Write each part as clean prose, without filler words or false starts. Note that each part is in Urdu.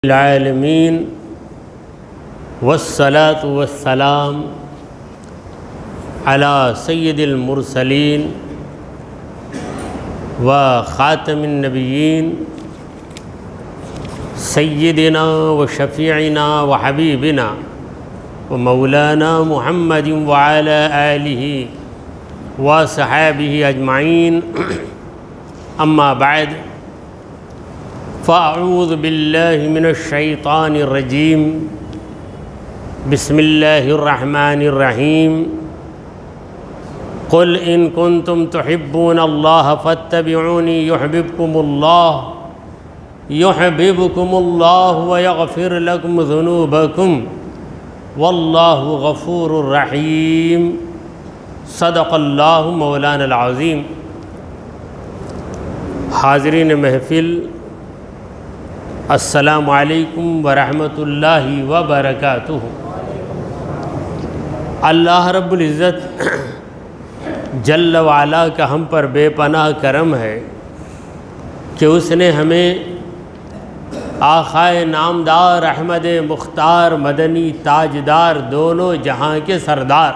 العالمین والصلاة والسلام علی سید المرسلین و خاتم النبیین سیدنا و شفیعنا و حبیبنا و مولانا محمد وعلی آلہ و صحابہ اجمعین اما بعد فاعوذ باللہ من الشیطان الرجیم بسم اللہ الرحمن الرحیم قل ان کنتم تحبون اللہ فاتبعونی یحببکم اللہ ویغفر لکم ذنوبکم واللہ غفور رحیم صدق اللہ مولانا العظیم۔ حاضرین محفل، السلام علیکم ورحمۃ اللہ وبرکاتہ۔ اللہ رب العزت جل وعلا کا ہم پر بے پناہ کرم ہے کہ اس نے ہمیں آقائے نامدار احمد مختار مدنی تاجدار دونوں جہاں کے سردار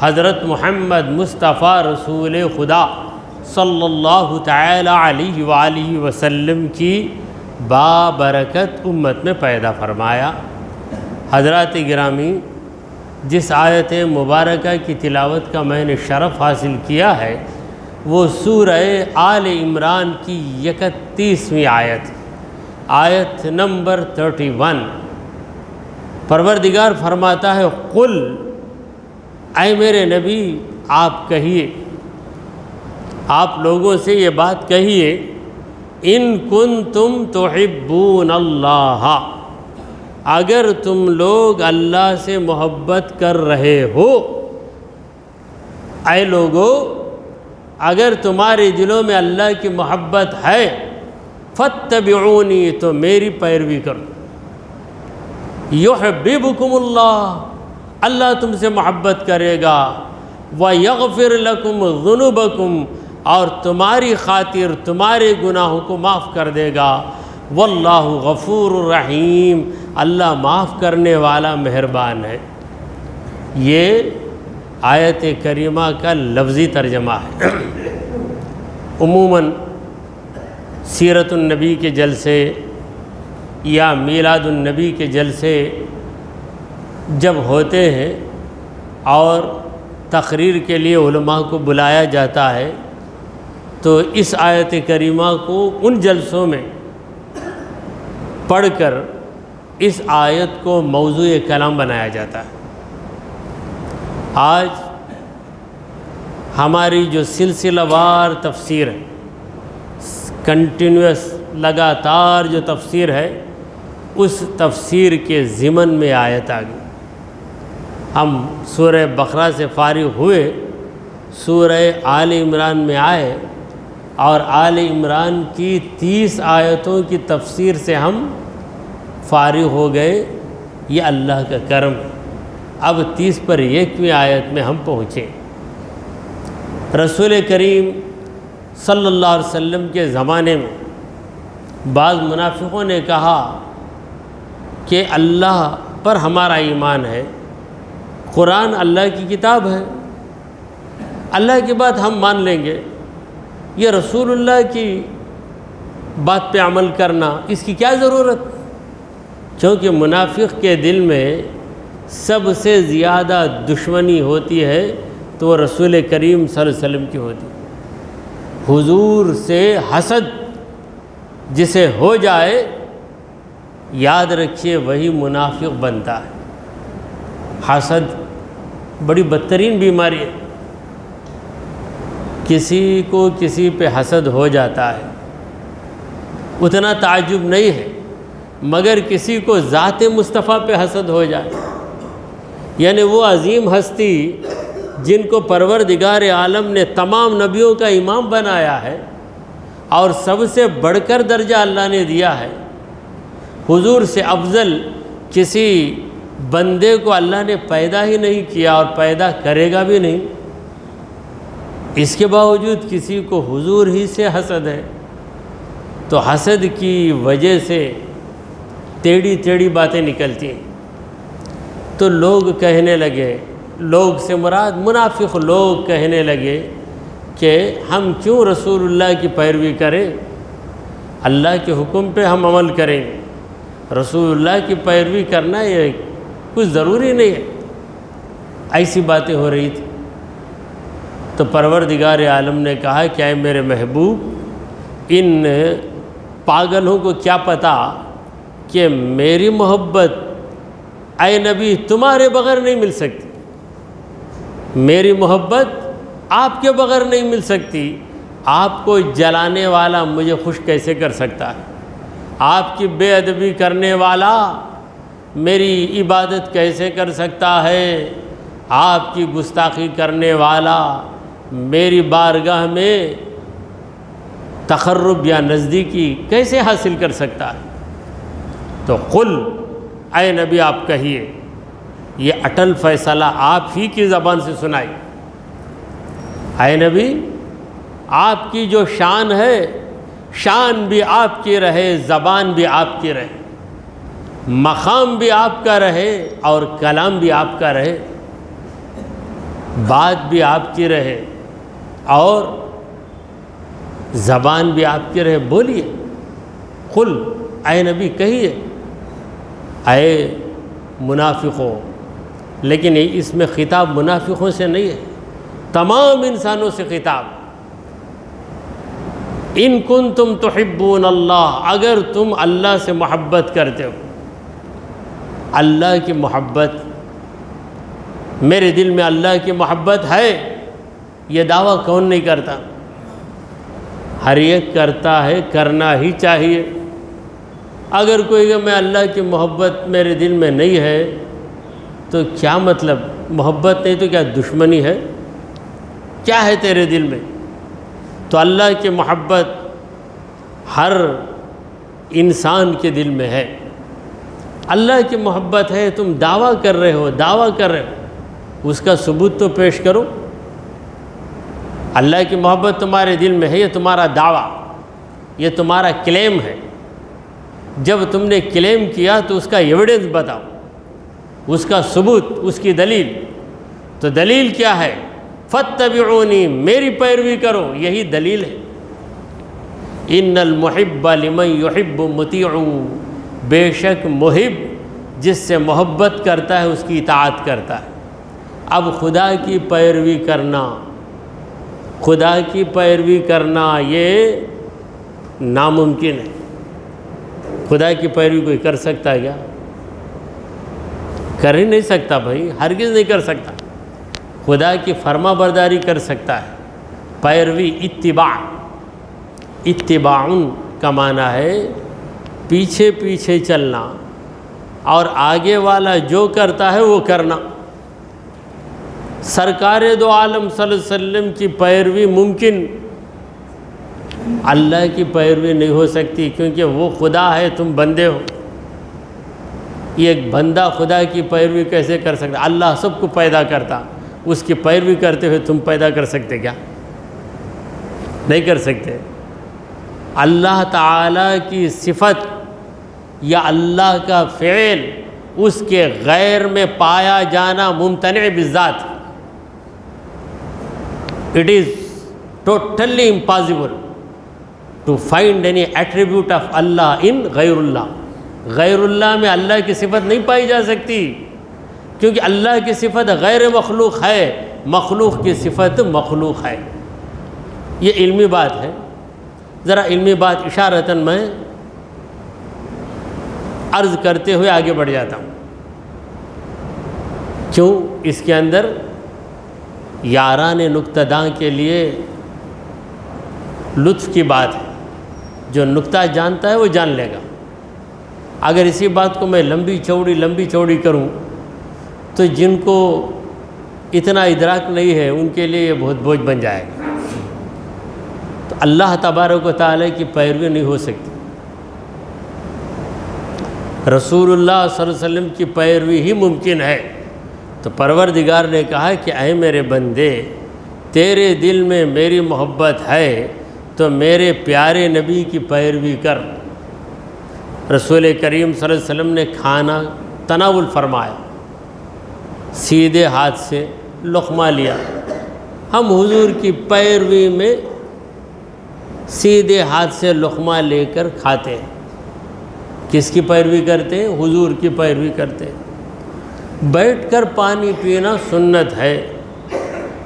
حضرت محمد مصطفیٰ رسول خدا صلی اللہ تعالی علیہ وآلہ وسلم کی بابرکت امت میں پیدا فرمایا۔ حضرات گرامی، جس آیت مبارکہ کی تلاوت کا میں نے شرف حاصل کیا ہے وہ سورہ آل عمران کی 31ویں آیت نمبر 31۔ پروردگار فرماتا ہے قل، اے میرے نبی آپ کہیے، آپ لوگوں سے یہ بات کہیے، ان کنتم تحبون اللہ، اگر تم لوگ اللہ سے محبت کر رہے ہو، اے لوگو اگر تمہارے دلوں میں اللہ کی محبت ہے، فاتبعونی تو میری پیروی کرو، یحببکم اللہ، اللہ تم سے محبت کرے گا، ویغفر لکم ذنوبکم، اور تمہاری خاطر تمہارے گناہوں کو معاف کر دے گا، واللہ غفور رحیم، اللہ معاف کرنے والا مہربان ہے۔ یہ آیت کریمہ کا لفظی ترجمہ ہے۔ عموماً سیرت النبی کے جلسے یا میلاد النبی کے جلسے جب ہوتے ہیں اور تقریر کے لیے علماء کو بلایا جاتا ہے تو اس آیت کریمہ کو ان جلسوں میں پڑھ کر اس آیت کو موضوع کلام بنایا جاتا ہے۔ آج ہماری جو سلسلہ وار تفسیر ہے، کنٹینیوس لگاتار جو تفسیر ہے، اس تفسیر کے ضمن میں آیت آ گئی۔ ہم سورہ بقرہ سے فارغ ہوئے، سورہ آل عمران میں آئے اور آل عمران کی 30 آیتوں کی تفسیر سے ہم فارغ ہو گئے۔ یہ اللہ کا کرم ہے۔ اب 30 پر 1ویں آیت میں ہم پہنچے۔ رسول کریم صلی اللہ علیہ وسلم کے زمانے میں بعض منافقوں نے کہا کہ اللہ پر ہمارا ایمان ہے، قرآن اللہ کی کتاب ہے، اللہ کی بات ہم مان لیں گے، یہ رسول اللہ کی بات پہ عمل کرنا اس کی کیا ضرورت؟ کیونکہ منافق کے دل میں سب سے زیادہ دشمنی ہوتی ہے تو وہ رسول کریم صلی اللہ علیہ وسلم کی ہوتی ہے۔ حضور سے حسد جسے ہو جائے، یاد رکھیے وہی منافق بنتا ہے۔ حسد بڑی بدترین بیماری ہے۔ کسی کو کسی پہ حسد ہو جاتا ہے، اتنا تعجب نہیں ہے، مگر کسی کو ذات مصطفیٰ پہ حسد ہو جائے، یعنی وہ عظیم ہستی جن کو پروردگار عالم نے تمام نبیوں کا امام بنایا ہے اور سب سے بڑھ کر درجہ اللہ نے دیا ہے، حضور سے افضل کسی بندے کو اللہ نے پیدا ہی نہیں کیا اور پیدا کرے گا بھی نہیں، اس کے باوجود کسی کو حضور ہی سے حسد ہے۔ تو حسد کی وجہ سے ٹیڑھی ٹیڑھی باتیں نکلتی ہیں۔ تو لوگ کہنے لگے، لوگ سے مراد منافق لوگ کہنے لگے کہ ہم کیوں رسول اللہ کی پیروی کریں، اللہ کے حکم پہ ہم عمل کریں، رسول اللہ کی پیروی کرنا یہ کچھ ضروری نہیں ہے۔ ایسی باتیں ہو رہی تھی۔ تو پروردگار عالم نے کہا کہ اے میرے محبوب، ان پاگلوں کو کیا پتہ کہ میری محبت اے نبی تمہارے بغیر نہیں مل سکتی، میری محبت آپ کے بغیر نہیں مل سکتی۔ آپ کو جلانے والا مجھے خوش کیسے کر سکتا ہے؟ آپ کی بے ادبی کرنے والا میری عبادت کیسے کر سکتا ہے؟ آپ کی گستاخی کرنے والا میری بارگاہ میں تقرب یا نزدیکی کیسے حاصل کر سکتا ہے؟ تو قل، اے نبی آپ کہیے، یہ اٹل فیصلہ آپ ہی کی زبان سے سنائی۔ اے نبی، آپ کی جو شان ہے، شان بھی آپ کی رہے، زبان بھی آپ کی رہے، مقام بھی آپ کا رہے اور کلام بھی آپ کا رہے، بات بھی آپ کی رہے اور زبان بھی آپ کی رہے۔ بولیے، قل، اے نبی کہیے، اے منافقوں۔ لیکن اس میں خطاب منافقوں سے نہیں ہے، تمام انسانوں سے خطاب۔ ان کنتم تحبون اللہ، اگر تم اللہ سے محبت کرتے ہو، اللہ کی محبت، میرے دل میں اللہ کی محبت ہے، یہ دعویٰ کون نہیں کرتا؟ ہر ایک کرتا ہے، کرنا ہی چاہیے۔ اگر کوئی کہ میں اللہ کی محبت میرے دل میں نہیں ہے تو کیا مطلب؟ محبت نہیں تو کیا دشمنی ہے؟ کیا ہے تیرے دل میں؟ تو اللہ کی محبت ہر انسان کے دل میں ہے، اللہ کی محبت ہے۔ تم دعویٰ کر رہے ہو، اس کا ثبوت تو پیش کرو۔ اللہ کی محبت تمہارے دل میں ہے، یہ تمہارا دعویٰ، یہ تمہارا کلیم ہے۔ جب تم نے کلیم کیا تو اس کا ایویڈنس بتاؤ، اس کا ثبوت، اس کی دلیل۔ تو دلیل کیا ہے؟ فاتبعونی، میری پیروی کرو، یہی دلیل ہے۔ ان المحب لمن یحب مطیع، بے شک محب جس سے محبت کرتا ہے اس کی اطاعت کرتا ہے۔ اب خدا کی پیروی کرنا یہ ناممکن ہے۔ خدا کی پیروی کوئی کر سکتا ہے کیا؟ کر ہی نہیں سکتا بھائی، ہرگز نہیں کر سکتا۔ خدا کی فرما برداری کر سکتا ہے، پیروی اتباع کا معنی ہے پیچھے پیچھے چلنا اور آگے والا جو کرتا ہے وہ کرنا۔ سرکار دو عالم صلی اللہ علیہ وسلم کی پیروی ممکن، اللہ کی پیروی نہیں ہو سکتی، کیونکہ وہ خدا ہے، تم بندے ہو۔ یہ ایک بندہ خدا کی پیروی کیسے کر سکتا؟ اللہ سب کو پیدا کرتا، اس کی پیروی کرتے ہوئے تم پیدا کر سکتے کیا؟ نہیں کر سکتے۔ اللہ تعالیٰ کی صفت یا اللہ کا فعل، اس کے غیر میں پایا جانا ممتنع بالذات۔ It is totally impossible to find any attribute of Allah in غیر اللہ۔ غیر اللہ میں اللہ کی صفت نہیں پائی جا سکتی، کیونکہ اللہ کی صفت غیر مخلوق ہے، مخلوق کی صفت مخلوق ہے۔ یہ علمی بات ہے۔ ذرا علمی بات اشارتاً میں عرض کرتے ہوئے آگے بڑھ جاتا ہوں، کیوں؟ اس کے اندر یاران نکتہ داں کے لیے لطف کی بات ہے۔ جو نکتہ جانتا ہے وہ جان لے گا۔ اگر اسی بات کو میں لمبی چوڑی کروں تو جن کو اتنا ادراک نہیں ہے ان کے لیے یہ بہت بوجھ بن جائے گا۔ تو اللہ تبارک و تعالیٰ کی پیروی نہیں ہو سکتی، رسول اللہ صلی اللہ علیہ وسلم کی پیروی ہی ممکن ہے۔ تو پروردگار نے کہا کہ اے میرے بندے، تیرے دل میں میری محبت ہے تو میرے پیارے نبی کی پیروی کر، رسول کریم صلی اللہ علیہ وسلم نے کھانا تناول فرمایا، سیدھے ہاتھ سے لقمہ لیا۔ ہم حضور کی پیروی میں سیدھے ہاتھ سے لقمہ لے کر کھاتے ہیں۔ کس کی پیروی کرتے ہیں؟ حضور کی پیروی کرتے ہیں۔ بیٹھ کر پانی پینا سنت ہے۔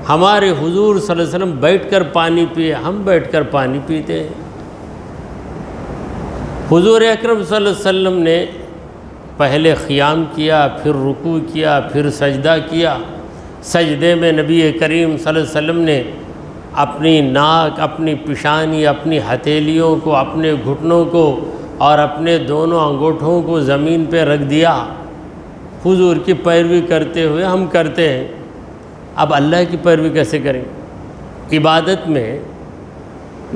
ہمارے حضور صلی اللہ علیہ وسلم بیٹھ کر پانی پیے، ہم بیٹھ کر پانی پیتے ہیں۔ حضور اکرم صلی اللہ علیہ وسلم نے پہلے قیام کیا، پھر رکوع کیا، پھر سجدہ کیا۔ سجدے میں نبی کریم صلی اللہ علیہ وسلم نے اپنی ناک، اپنی پیشانی، اپنی ہتھیلیوں کو، اپنے گھٹنوں کو اور اپنے دونوں انگوٹھوں کو زمین پہ رکھ دیا۔ حضور کی پیروی کرتے ہوئے ہم کرتے ہیں۔ اب اللہ کی پیروی کیسے کریں؟ عبادت میں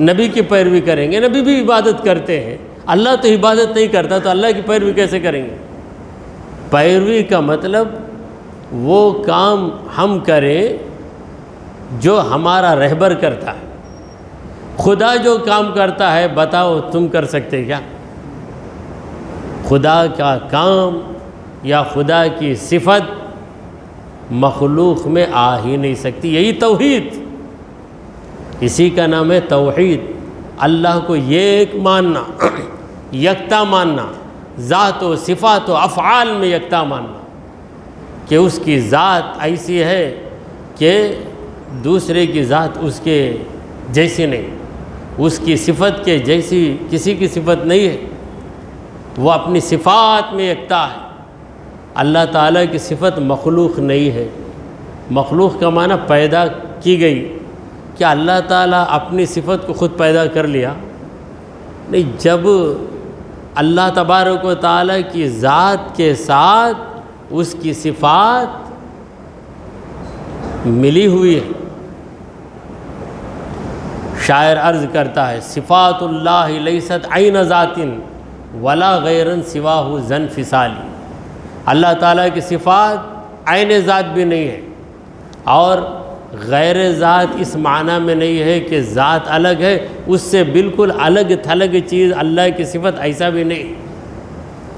نبی کی پیروی کریں گے، نبی بھی عبادت کرتے ہیں، اللہ تو عبادت نہیں کرتا، تو اللہ کی پیروی کیسے کریں گے؟ پیروی کا مطلب وہ کام ہم کریں جو ہمارا رہبر کرتا ہے۔ خدا جو کام کرتا ہے بتاؤ تم کر سکتے کیا؟ خدا کا کام یا خدا کی صفت مخلوق میں آ ہی نہیں سکتی۔ یہی توحید، اسی کا نام ہے توحید۔ اللہ کو ایک ماننا، یکتا ماننا، ذات و صفات و افعال میں یکتا ماننا، کہ اس کی ذات ایسی ہے کہ دوسرے کی ذات اس کے جیسی نہیں، اس کی صفت کے جیسی کسی کی صفت نہیں ہے، وہ اپنی صفات میں یکتا ہے۔ اللہ تعالیٰ کی صفت مخلوق نہیں ہے۔ مخلوق کا معنی پیدا کی گئی۔ کیا اللہ تعالیٰ اپنی صفت کو خود پیدا کر لیا؟ نہیں، جب اللہ تبارک و تعالیٰ کی ذات کے ساتھ اس کی صفات ملی ہوئی ہے۔ شاعر عرض کرتا ہے، صفات اللہ لیست عین ذات ولا غیرن سواہ ذن فصالی۔ اللہ تعالیٰ کی صفات عین ذات بھی نہیں ہے اور غیر ذات اس معنی میں نہیں ہے کہ ذات الگ ہے، اس سے بالکل الگ تھلگ چیز اللہ کی صفت ایسا بھی نہیں۔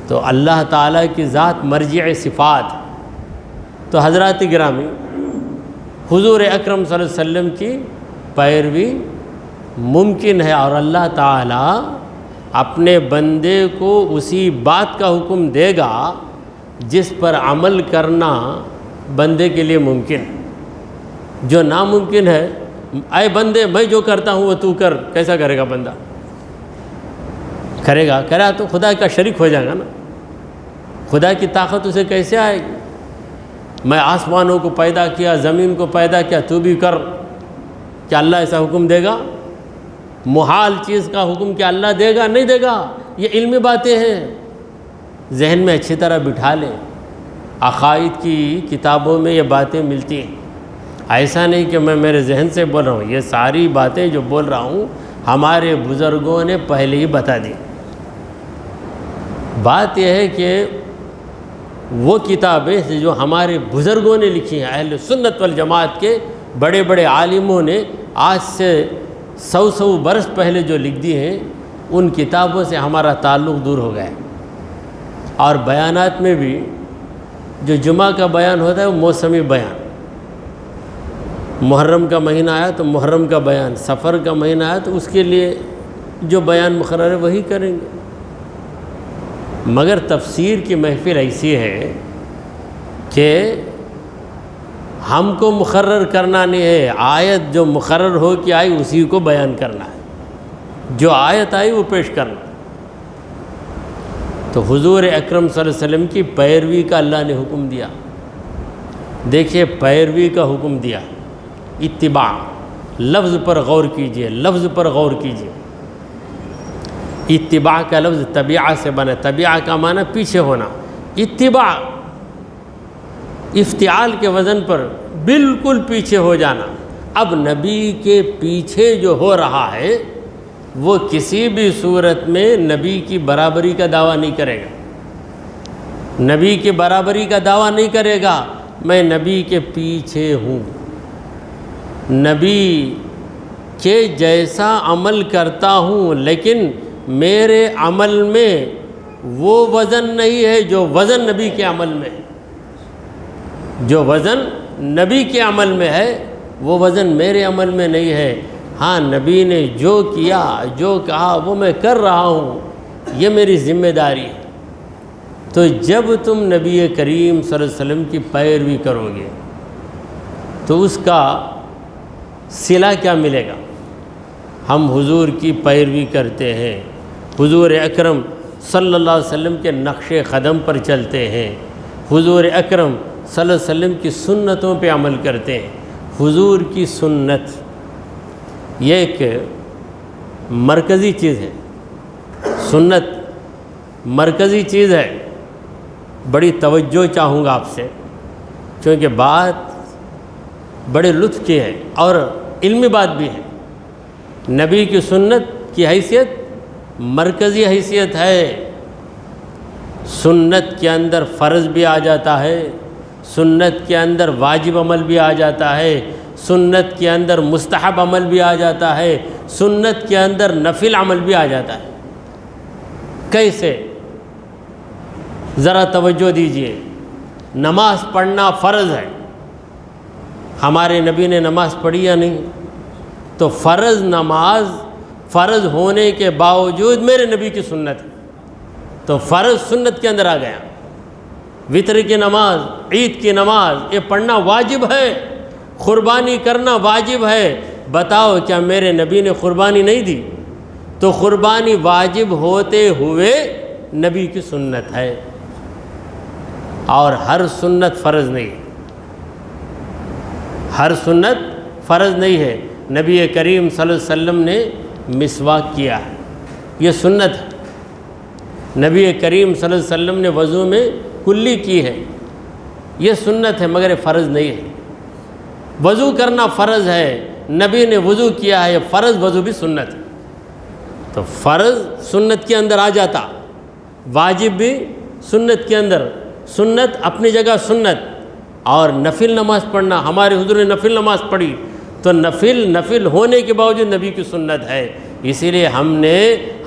تو اللہ تعالیٰ کی ذات مرجع صفات۔ تو حضرات گرامی، حضور اکرم صلی اللہ علیہ وسلم کی پیروی ممکن ہے، اور اللہ تعالیٰ اپنے بندے کو اسی بات کا حکم دے گا جس پر عمل کرنا بندے کے لیے ممکن ہے۔ جو ناممکن ہے، اے بندے میں جو کرتا ہوں وہ تو کر، کیسا کرے گا بندہ؟ کرے گا؟ کرا تو خدا کا شریک ہو جائے گا نا۔ خدا کی طاقت اسے کیسے آئے گی؟ میں آسمانوں کو پیدا کیا، زمین کو پیدا کیا، تو بھی کر۔ کیا اللہ ایسا حکم دے گا؟ محال چیز کا حکم کیا اللہ دے گا؟ نہیں دے گا۔ یہ علمی باتیں ہیں، ذہن میں اچھی طرح بٹھا لیں۔ عقائد کی کتابوں میں یہ باتیں ملتی ہیں۔ ایسا نہیں کہ میں میرے ذہن سے بول رہا ہوں، یہ ساری باتیں جو بول رہا ہوں ہمارے بزرگوں نے پہلے ہی بتا دی۔ بات یہ ہے کہ وہ کتابیں جو ہمارے بزرگوں نے لکھی ہیں، اہل سنت والجماعت کے بڑے بڑے عالموں نے آج سے 100 برس پہلے جو لکھ دی ہیں، ان کتابوں سے ہمارا تعلق دور ہو گیا ہے۔ اور بیانات میں بھی جو جمعہ کا بیان ہوتا ہے وہ موسمی بیان، محرم کا مہینہ آیا تو محرم کا بیان، سفر کا مہینہ آیا تو اس کے لیے جو بیان مقرر ہے وہی کریں گے۔ مگر تفسیر کی محفل ایسی ہے کہ ہم کو مقرر کرنا نہیں ہے، آیت جو مقرر ہو کہ آئی اسی کو بیان کرنا ہے، جو آیت آئی وہ پیش کرنا۔ تو حضور اکرم صلی اللہ علیہ وسلم کی پیروی کا اللہ نے حکم دیا۔ دیکھیے، پیروی کا حکم دیا، اتباع، لفظ پر غور کیجئے، لفظ پر غور کیجئے۔ اتباع کا لفظ طبیعہ سے بنا، طبیعہ کا معنی پیچھے ہونا، اتباع افتعال کے وزن پر بالکل پیچھے ہو جانا۔ اب نبی کے پیچھے جو ہو رہا ہے وہ کسی بھی صورت میں نبی کی برابری کا دعویٰ نہیں کرے گا، نبی کی برابری کا دعویٰ نہیں کرے گا۔ میں نبی کے پیچھے ہوں، نبی کے جیسا عمل کرتا ہوں، لیکن میرے عمل میں وہ وزن نہیں ہے جو وزن نبی کے عمل میں ہے. جو وزن نبی کے عمل میں ہے وہ وزن میرے عمل میں نہیں ہے. ہاں نبی نے جو کیا جو کہا وہ میں کر رہا ہوں، یہ میری ذمہ داری ہے. تو جب تم نبی کریم صلی اللہ علیہ وسلم کی پیروی کرو گے تو اس کا صلہ کیا ملے گا؟ ہم حضور کی پیروی کرتے ہیں، حضور اکرم صلی اللہ علیہ وسلم کے نقش قدم پر چلتے ہیں، حضور اکرم صلی اللہ علیہ وسلم کی سنتوں پہ عمل کرتے ہیں. حضور کی سنت یہ ایک مرکزی چیز ہے. سنت مرکزی چیز ہے. بڑی توجہ چاہوں گا آپ سے، کیونکہ بات بڑے لطف کی ہے اور علمی بات بھی ہے. نبی کی سنت کی حیثیت مرکزی حیثیت ہے. سنت کے اندر فرض بھی آ جاتا ہے، سنت کے اندر واجب عمل بھی آ جاتا ہے، سنت کے اندر مستحب عمل بھی آ جاتا ہے، سنت کے اندر نفل عمل بھی آ جاتا ہے. کیسے؟ ذرا توجہ دیجئے. نماز پڑھنا فرض ہے. ہمارے نبی نے نماز پڑھی یا نہیں؟ تو فرض نماز فرض ہونے کے باوجود میرے نبی کی سنت ہے، تو فرض سنت کے اندر آ گیا. وطر کی نماز، عید کی نماز یہ پڑھنا واجب ہے، قربانی کرنا واجب ہے. بتاؤ کیا میرے نبی نے قربانی نہیں دی؟ تو قربانی واجب ہوتے ہوئے نبی کی سنت ہے، اور ہر سنت فرض نہیں ہے. ہر سنت فرض نہیں ہے. نبی کریم صلی اللہ علیہ وسلم نے مسواک کیا ہے، یہ سنت ہے. نبی کریم صلی اللہ علیہ وسلم نے وضو میں کلی کی ہے، یہ سنت ہے مگر فرض نہیں ہے. وضو کرنا فرض ہے، نبی نے وضو کیا ہے، فرض وضو بھی سنت ہے. تو فرض سنت کے اندر آ جاتا، واجب بھی سنت کے اندر. سنت اپنی جگہ سنت. اور نفل نماز پڑھنا، ہمارے حضور نے نفل نماز پڑھی تو نفل ہونے کے باوجود نبی کی سنت ہے. اسی لیے ہم نے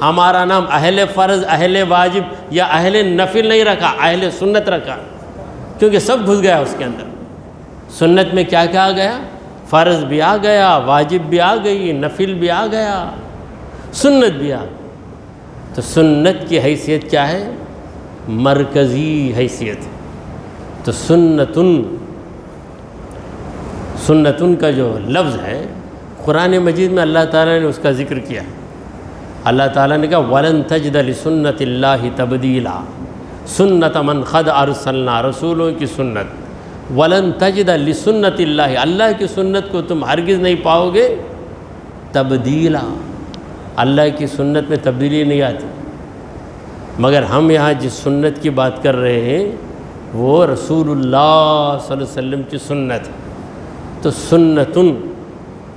ہمارا نام اہل فرض، اہل واجب یا اہل نفل نہیں رکھا، اہل سنت رکھا، کیونکہ سب گھس گیا اس کے اندر. سنت میں کیا کیا آ گیا؟ فرض بھی آ گیا، واجب بھی آ گئی، نفل بھی آ گیا، سنت بھی آ گئی. تو سنت کی حیثیت کیا ہے؟ مرکزی حیثیت. تو سنتن کا جو لفظ ہے قرآن مجید میں اللہ تعالیٰ نے اس کا ذکر کیا. اللہ تعالیٰ نے کہا وَلَن تَجِدَ لِسُنَّتِ اللَّهِ تَبْدِيلًا. سنت من قد ارسلنا، رسولوں کی سنت. وَلَن تَجِدَ لِسُنَّتِ اللَّهِ، اللہ کی سنت کو تم ہرگز نہیں پاؤ گے تبدیلا. اللہ کی سنت میں تبدیلی نہیں آتی. مگر ہم یہاں جس سنت کی بات کر رہے ہیں وہ رسول اللہ صلی اللہ علیہ وسلم کی سنت ہے. تو سنتن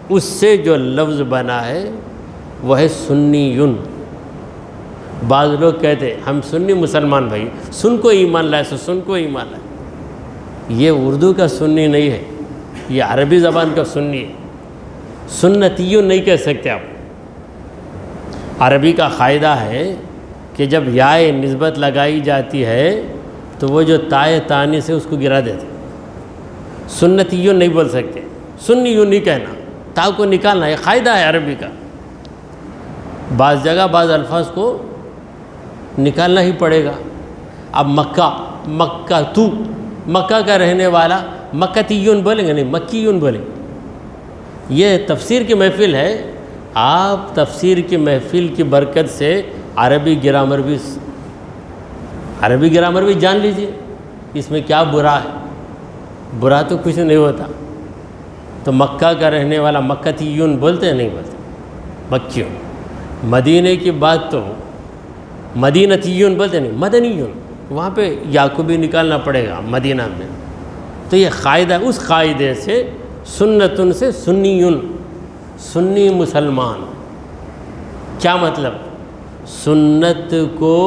اس سے جو لفظ بنا ہے وہ ہے سنیون. بعض لوگ کہتے ہیں ہم سنی مسلمان بھائی، سن کو ایمان لائے سو سن کو ایمان لائے. یہ اردو کا سنی نہیں ہے، یہ عربی زبان کا سنی ہے. سنتیون نہیں کہہ سکتے آپ. عربی کا قاعدہ ہے کہ جب یائے نسبت لگائی جاتی ہے تو وہ جو تائے تانی سے اس کو گرا دیتے. سنتیون نہیں بول سکتے، سنیون نہیں کہنا، تا کو نکالنا، یہ قاعدہ ہے عربی کا. بعض جگہ بعض الفاظ کو نکالنا ہی پڑے گا. اب مکہ کا رہنے والا مکتیون بولیں گے، نہیں مکیون بولیں. یہ تفسیر کی محفل ہے، آپ تفسیر کی محفل کی برکت سے عربی گرامر بھی جان لیجئے. اس میں کیا برا ہے؟ برا تو کچھ نہیں ہوتا. تو مکہ کا رہنے والا مکتیون بولتے ہیں؟ نہیں بولتے، مکیون. مدینے کی بات تو مدینتیون بولتے نہیں، مدنیون. وہاں پہ یعقوب بھی نکالنا پڑے گا مدینہ میں. تو یہ قاعدہ، اس قاعدے سے سنتن سے سنیون، سنی مسلمان. کیا مطلب؟ سنت کو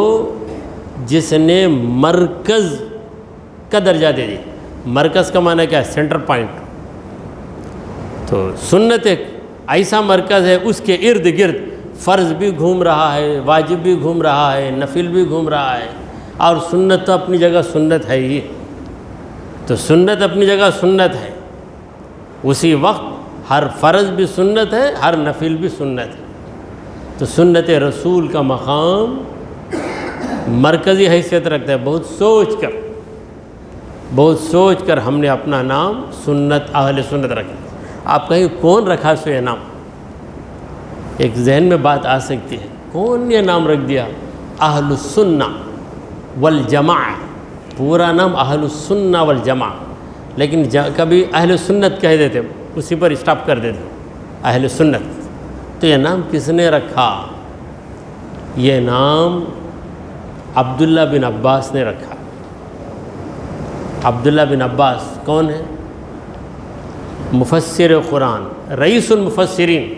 جس نے مرکز کا درجہ دے دی. مرکز کا معنی کیا ہے؟ Centre point. تو سنت ایک ایسا مرکز ہے، اس کے ارد گرد فرض بھی گھوم رہا ہے، واجب بھی گھوم رہا ہے، نفل بھی گھوم رہا ہے، اور سنت تو اپنی جگہ سنت ہے ہی۔ تو سنت اپنی جگہ سنت ہے، اسی وقت ہر فرض بھی سنت ہے، ہر نفل بھی سنت ہے۔ تو سنت رسول کا مقام مرکزی حیثیت رکھتا ہے۔ بہت سوچ کر ہم نے اپنا نام سنت، اہل سنت رکھا۔ آپ کہیں کون رکھا سو یہ نام؟ ایک ذہن میں بات آ سکتی ہے، کون یہ نام رکھ دیا؟ اہل السنہ والجماعہ، پورا نام اہل السنہ والجماعہ، لیکن کبھی اہل سنت کہہ دیتے، اسی پر اسٹاپ کر دیتے، اہل سنت۔ تو یہ نام کس نے رکھا؟ یہ نام عبداللہ بن عباس نے رکھا۔ عبداللہ بن عباس کون ہے؟ مفسر قرآن، رئیس المفسرین،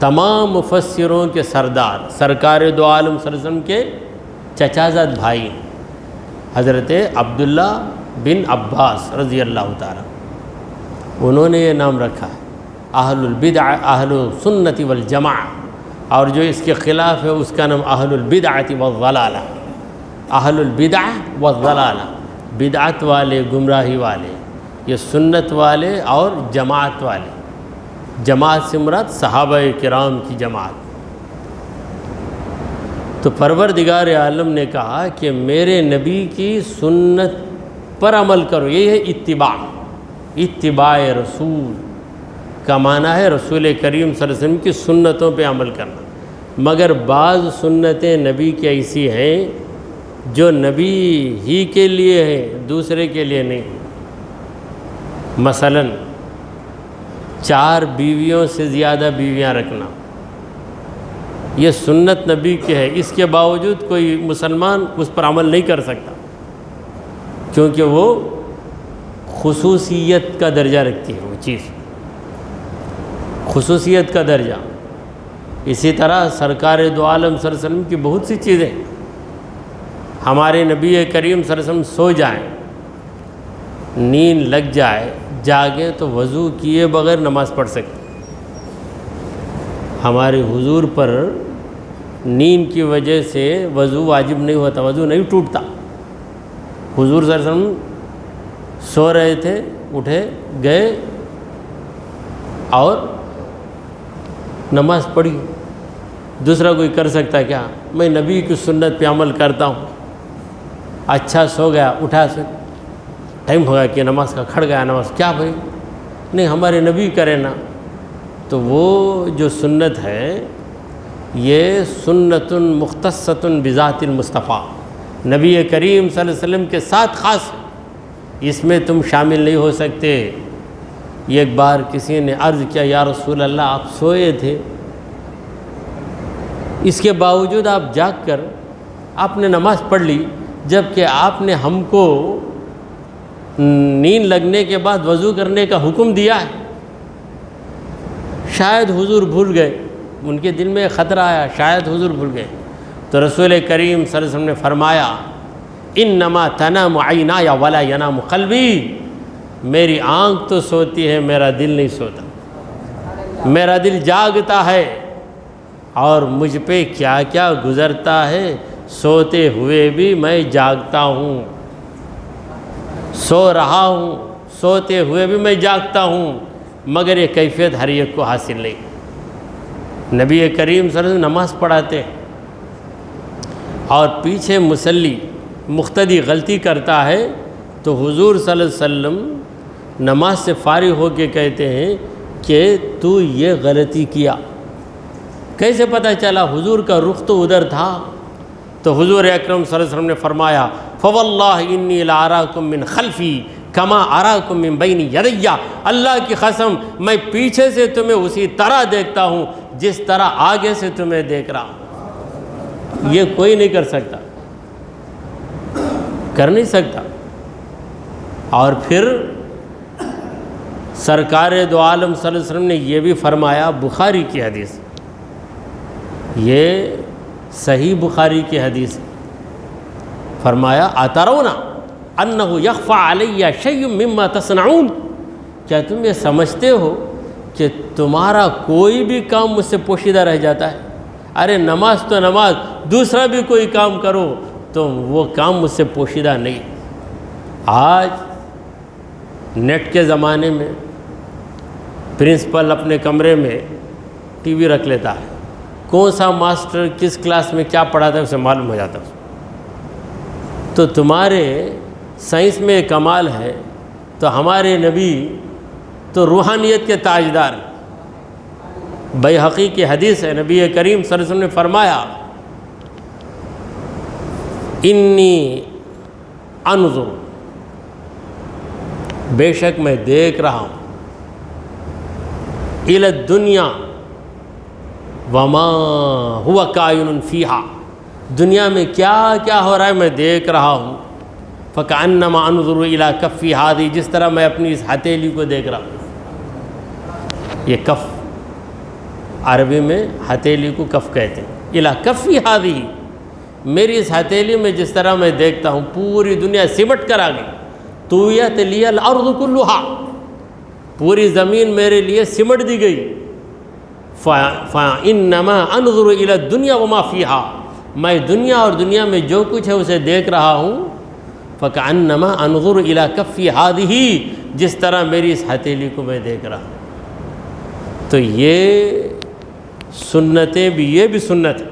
تمام مفسروں کے سردار، سرکار دو عالم صلی اللہ علیہ وسلم کے چچا زاد بھائی حضرت عبداللہ بن عباس رضی اللہ تعالیٰ، انہوں نے یہ نام رکھا ہے اہل البدع، اہل السنت والجماعہ، اور جو اس کے خلاف ہے اس کا نام اہل البدعۃ والضلالہ، اہل البدع والضلالہ، بدعت والے، گمراہی والے، یہ سنت والے اور جماعت والے۔ جماعت سے مراد صحابہ کرام کی جماعت۔ تو پروردگار عالم نے کہا کہ میرے نبی کی سنت پر عمل کرو، یہ ہے اتباع۔ اتباع رسول کا معنی ہے رسول کریم صلی اللہ علیہ وسلم کی سنتوں پہ عمل کرنا۔ مگر بعض سنتیں نبی کی ایسی ہیں جو نبی ہی کے لیے ہے، دوسرے کے لیے نہیں۔ مثلا 4 بیویوں سے زیادہ بیویاں رکھنا، یہ سنت نبی کی ہے، اس کے باوجود کوئی مسلمان اس پر عمل نہیں کر سکتا، کیونکہ وہ خصوصیت کا درجہ رکھتی ہے، وہ چیز خصوصیت کا درجہ۔ اسی طرح سرکار دو عالم صلی اللہ علیہ وسلم کی بہت سی چیزیں، ہمارے نبی کریم صلی اللہ علیہ وسلم سو جائیں، نیند لگ جائے، جاگے تو وضو کیے بغیر نماز پڑھ سکتے۔ ہمارے حضور پر نیند کی وجہ سے وضو واجب نہیں ہوتا، وضو نہیں ٹوٹتا۔ حضور صلی اللہ علیہ وسلم سو رہے تھے، اٹھے گئے اور نماز پڑھی۔ دوسرا کوئی کر سکتا ہے کیا؟ میں نبی کی سنت پہ عمل کرتا ہوں، اچھا سو گیا، اٹھا سے ٹائم ہو گیا کہ نماز کا، کھڑ گیا نماز، کیا بھائی نہیں ہمارے نبی کرے نا۔ تو وہ جو سنت ہے یہ سنت مختصۃ بذات المصطفیٰ، نبی کریم صلی اللہ علیہ وسلم کے ساتھ خاص ہے، اس میں تم شامل نہیں ہو سکتے۔ ایک بار کسی نے عرض کیا، یا رسول اللہ آپ سوئے تھے، اس کے باوجود آپ جاگ کر آپ نے نماز پڑھ لی، جبکہ آپ نے ہم کو نیند لگنے کے بعد وضو کرنے کا حکم دیا ہے۔ شاید حضور بھول گئے، ان کے دل میں خطرہ آیا، شاید حضور بھول گئے۔ تو رسول کریم صلی اللہ علیہ وسلم نے فرمایا، انما تنام عینایا ولا ینام قلبی، میری آنکھ تو سوتی ہے، میرا دل نہیں سوتا، میرا دل جاگتا ہے، اور مجھ پہ کیا کیا گزرتا ہے، سوتے ہوئے بھی میں جاگتا ہوں، سو رہا ہوں، سوتے ہوئے بھی میں جاگتا ہوں، مگر یہ کیفیت ہر ایک کو حاصل نہیں۔ نبی کریم صلی اللہ علیہ وسلم نماز پڑھاتے ہیں اور پیچھے مصلی مقتدی غلطی کرتا ہے تو حضور صلی اللہ علیہ وسلم نماز سے فارغ ہو کے کہتے ہیں کہ تو یہ غلطی کیا۔ کیسے پتہ چلا؟ حضور کا رخ تو ادھر تھا۔ تو حضور اکرم صلی اللہ علیہ وسلم نے فرمایا، فواللہ انی لاراکم من خلفی کما اراکم من بین یدی، اللہ کی قسم میں پیچھے سے تمہیں اسی طرح دیکھتا ہوں جس طرح آگے سے تمہیں دیکھ رہا ہوں۔ یہ کوئی نہیں کر سکتا، کر نہیں سکتا۔ اور پھر سرکار دو عالم صلی اللہ علیہ وسلم نے یہ بھی فرمایا، بخاری کی حدیث، یہ صحیح بخاری کی حدیث، فرمایا اترون انہ یخفی علی شیء مما تصنعون، کیا تم یہ سمجھتے ہو کہ تمہارا کوئی بھی کام مجھ سے پوشیدہ رہ جاتا ہے. ارے نماز تو نماز، دوسرا بھی کوئی کام کرو تو وہ کام مجھ سے پوشیدہ نہیں. آج نیٹ کے زمانے میں پرنسپل اپنے کمرے میں ٹی وی رکھ لیتا ہے، کون سا ماسٹر کس کلاس میں کیا پڑھاتا ہے اسے معلوم ہو جاتا ہے. تو تمہارے سائنس میں کمال ہے، تو ہمارے نبی تو روحانیت کے تاجدار. بیہقی کی حدیث ہے، نبی کریم صلی اللہ علیہ وسلم نے فرمایا انی انظر، بے شک میں دیکھ رہا ہوں، الی الدنیا وما ہوا کائن فیہا، دنیا میں کیا کیا ہو رہا ہے میں دیکھ رہا ہوں. فکأنما انظر الی کف ہذہ، جس طرح میں اپنی اس ہتھیلی کو دیکھ رہا ہوں. یہ کف عربی میں ہتھیلی کو کف کہتے ہیں. الی کف ہذہ، میری اس ہتھیلی میں جس طرح میں دیکھتا ہوں پوری دنیا سمٹ کر آ گئی. طویت لی الارض کلھا، پوری زمین میرے لیے سمٹ دی گئی. فانما انظر الی الدنیا وما فیہا، میں دنیا اور دنیا میں جو کچھ ہے اسے دیکھ رہا ہوں. فکأنما انظر الی کف ہذہ، جس طرح میری اس ہتھیلی کو میں دیکھ رہا ہوں. تو یہ سنتیں بھی، یہ بھی سنت ہے.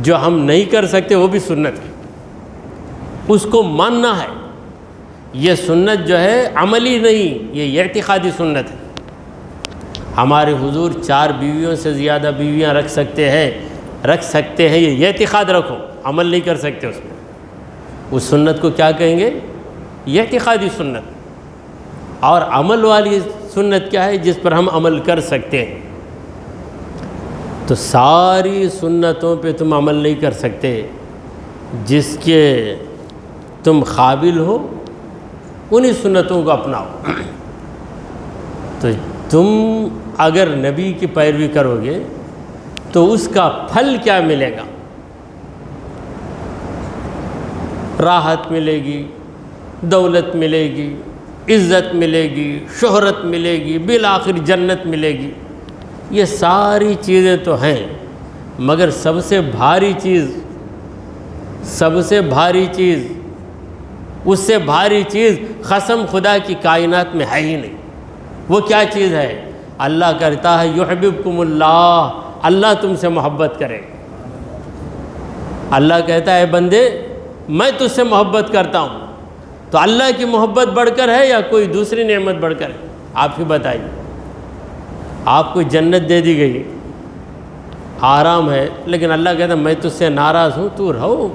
جو ہم نہیں کر سکتے وہ بھی سنت ہے، اس کو ماننا ہے. یہ سنت جو ہے عملی نہیں، یہ اعتقادی سنت ہے. ہمارے حضور 4 بیویوں سے زیادہ بیویاں رکھ سکتے ہیں، یہ اعتقاد رکھو، عمل نہیں کر سکتے اس میں. اس سنت کو کیا کہیں گے؟ یہ اعتقادی سنت. اور عمل والی سنت کیا ہے؟ جس پر ہم عمل کر سکتے ہیں. تو ساری سنتوں پہ تم عمل نہیں کر سکتے، جس کے تم قابل ہو انہی سنتوں کو اپناؤ. تو تم اگر نبی کی پیروی کرو گے تو اس کا پھل کیا ملے گا؟ راحت ملے گی، دولت ملے گی، عزت ملے گی، شہرت ملے گی، بالآخر جنت ملے گی. یہ ساری چیزیں تو ہیں، مگر سب سے بھاری چیز، اس سے بھاری چیز قسم خدا کی کائنات میں ہے ہی نہیں. وہ کیا چیز ہے؟ اللہ کہتا ہے یحببکم اللہ، اللہ تم سے محبت کرے. اللہ کہتا ہے بندے میں تجھ سے محبت کرتا ہوں. تو اللہ کی محبت بڑھ کر ہے یا کوئی دوسری نعمت بڑھ کر ہے؟ آپ ہی بتائیے. آپ کو جنت دے دی گئی، آرام ہے، لیکن اللہ کہتا ہے میں تجھ سے ناراض ہوں، تو رہو،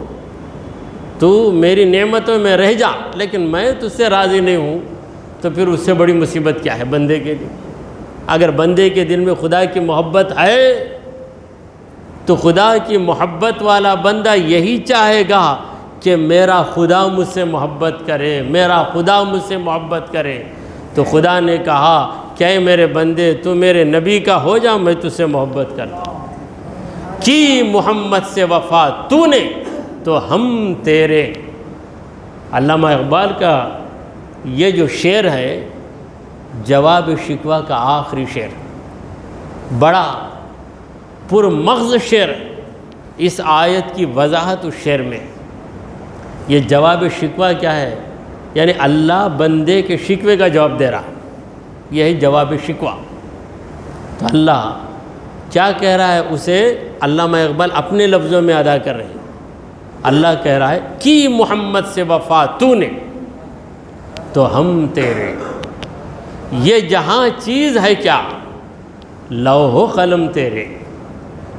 تو میری نعمتوں میں رہ جا، لیکن میں تجھ سے راضی نہیں ہوں. تو پھر اس سے بڑی مصیبت کیا ہے بندے کے لیے؟ اگر بندے کے دل میں خدا کی محبت ہے تو خدا کی محبت والا بندہ یہی چاہے گا کہ میرا خدا مجھ سے محبت کرے، میرا خدا مجھ سے محبت کرے. تو خدا نے کہا کہ اے میرے بندے تو میرے نبی کا ہو جا، میں تجھ سے محبت کرتا ہوں. کی محمد سے وفا تو نے تو ہم تیرے. علامہ اقبال کا یہ جو شعر ہے جواب شکوہ کا آخری شعر، بڑا پرمغز شعر. اس آیت کی وضاحت اس شعر میں. یہ جواب شکوہ کیا ہے؟ یعنی اللہ بندے کے شکوے کا جواب دے رہا، یہی جواب شکوہ. تو اللہ کیا کہہ رہا ہے اسے علامہ اقبال اپنے لفظوں میں ادا کر رہے ہیں. اللہ کہہ رہا ہے کی محمد سے وفا تو نے تو ہم تیرے. یہ جہاں چیز ہے کیا؟ لوح و قلم تیرے.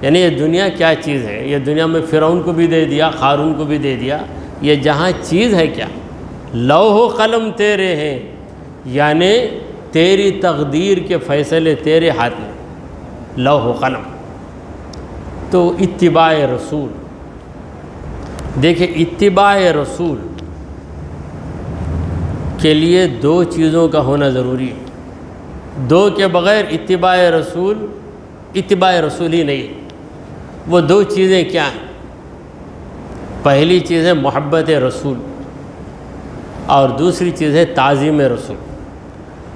یعنی یہ دنیا کیا چیز ہے؟ یہ دنیا میں فرعون کو بھی دے دیا، قارون کو بھی دے دیا. یہ جہاں چیز ہے کیا؟ لوح و قلم تیرے ہیں، یعنی تیری تقدیر کے فیصلے تیرے ہاتھ میں. لوح و قلم. تو اتباع رسول، دیکھیں اتباع رسول کے لیے 2 چیزوں کا ہونا ضروری ہے. 2 کے بغیر اتباع رسول ہی نہیں. وہ 2 چیزیں کیا ہیں؟ پہلی چیز ہے محبت رسول اور دوسری چیز ہے تعظیم رسول.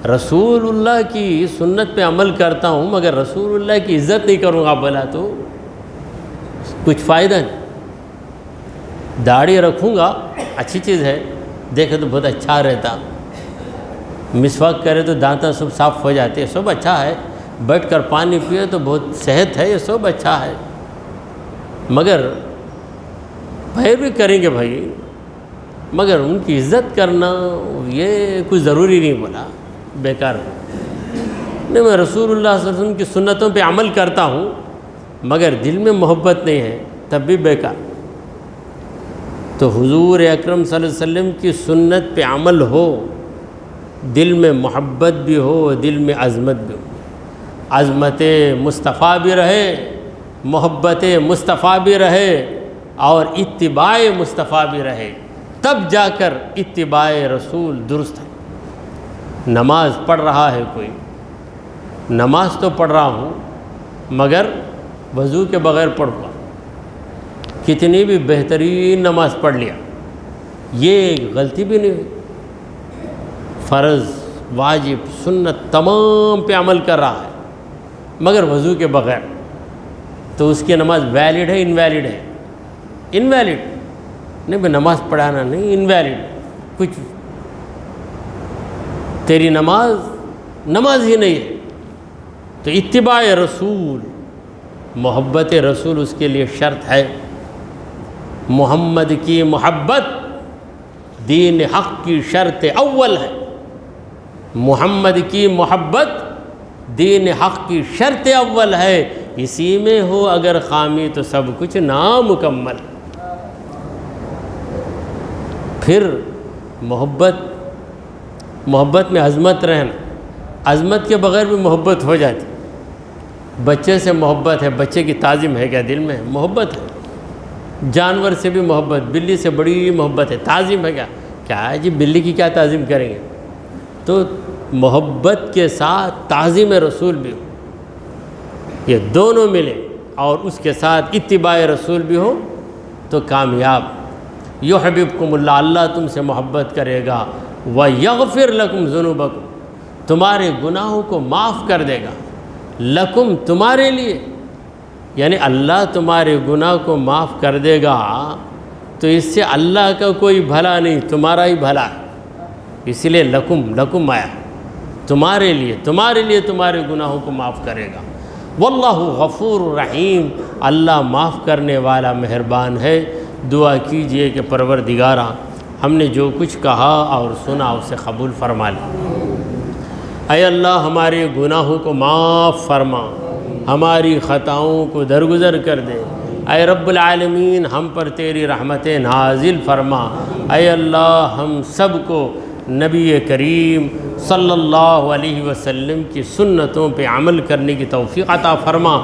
رسول اللہ کی سنت پہ عمل کرتا ہوں مگر رسول اللہ کی عزت نہیں کروں گا بولا تو کچھ فائدہ نہیں۔ داڑھی رکھوں گا اچھی چیز ہے، دیکھے تو بہت اچھا رہتا، مسواک کرے تو دانتیں سب صاف ہو جاتے ہیں، سب اچھا ہے، بیٹھ کر پانی پیے تو بہت صحت ہے، یہ سب اچھا ہے، مگر پھر بھی کریں گے بھائی، مگر ان کی عزت کرنا یہ کچھ ضروری نہیں بولا، بیکار نہیں۔ میں رسول اللہ صلی اللہ علیہ وسلم کی سنتوں پہ عمل کرتا ہوں مگر دل میں محبت نہیں ہے، تب بھی بیکار۔ تو حضور اکرم صلی اللہ علیہ وسلم کی سنت پہ عمل ہو، دل میں محبت بھی ہو، دل میں عظمت بھی ہو، عظمت مصطفیٰ بھی رہے، محبت مصطفیٰ بھی رہے اور اتباع مصطفیٰ بھی رہے، تب جا کر اتباع رسول درست ہے۔ نماز پڑھ رہا ہے کوئی، نماز تو پڑھ رہا ہوں مگر وضو کے بغیر پڑھوں گا، کتنی بھی بہترین نماز پڑھ لیا، یہ غلطی بھی نہیں ہوئی، فرض واجب سنت تمام پہ عمل کر رہا ہے مگر وضو کے بغیر، تو اس کی نماز ویلڈ ہے انویلڈ ہے؟ انویلڈ نہیں بھائی، نماز پڑھانا نہیں، انویلڈ، کچھ تیری نماز ہی نہیں ہے۔ تو اتباع رسول، محبت رسول اس کے لیے شرط ہے۔ محمد کی محبت دین حق کی شرط اول ہے، محمد کی محبت دین حق کی شرط اول ہے، اسی میں ہو اگر خامی تو سب کچھ نامکمل۔ پھر محبت میں عظمت رہنا، عظمت کے بغیر بھی محبت ہو جاتی۔ بچے سے محبت ہے، بچے کی تعظیم ہے کیا دل میں؟ محبت ہے۔ جانور سے بھی محبت، بلی سے بڑی محبت ہے، تعظیم ہے کیا ہے جی، بلی کی کیا تعظیم کریں گے؟ تو محبت کے ساتھ تعظیم رسول بھی ہو، یہ دونوں ملے اور اس کے ساتھ اتباع رسول بھی ہو تو کامیاب۔ یحببکم اللہ، اللہ تم سے محبت کرے گا، وَيَغْفِرْ لَكُمْ ذُنُوبَكُمْ، تمہارے گناہوں کو معاف کر دے گا، لکم تمہارے لیے، یعنی اللہ تمہارے گناہ کو معاف کر دے گا، تو اس سے اللہ کا کوئی بھلا نہیں، تمہارا ہی بھلا ہے، اسی لیے لکم آیا، تمہارے لیے تمہارے گناہوں کو معاف کرے گا۔ واللہ غفور رحیم، اللہ معاف کرنے والا مہربان ہے۔ دعا کیجئے کہ پروردگارا ہم نے جو کچھ کہا اور سنا اسے قبول فرما لے۔ اے اللہ ہمارے گناہوں کو معاف فرما، ہماری خطاؤں کو درگزر کر دے۔ اے رب العالمین ہم پر تیری رحمتیں نازل فرما۔ اے اللہ ہم سب کو نبی کریم صلی اللہ علیہ وسلم کی سنتوں پہ عمل کرنے کی توفیق عطا فرما،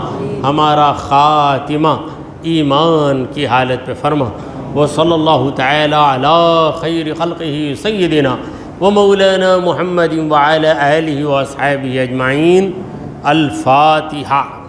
ہمارا خاتمہ ایمان کی حالت پہ فرما۔ وصلی اللہ تعالی علی خیر خلقہ سیدنا ومولانا محمد وعلی آلہ واصحابہ اجمعین۔ الفاتحہ۔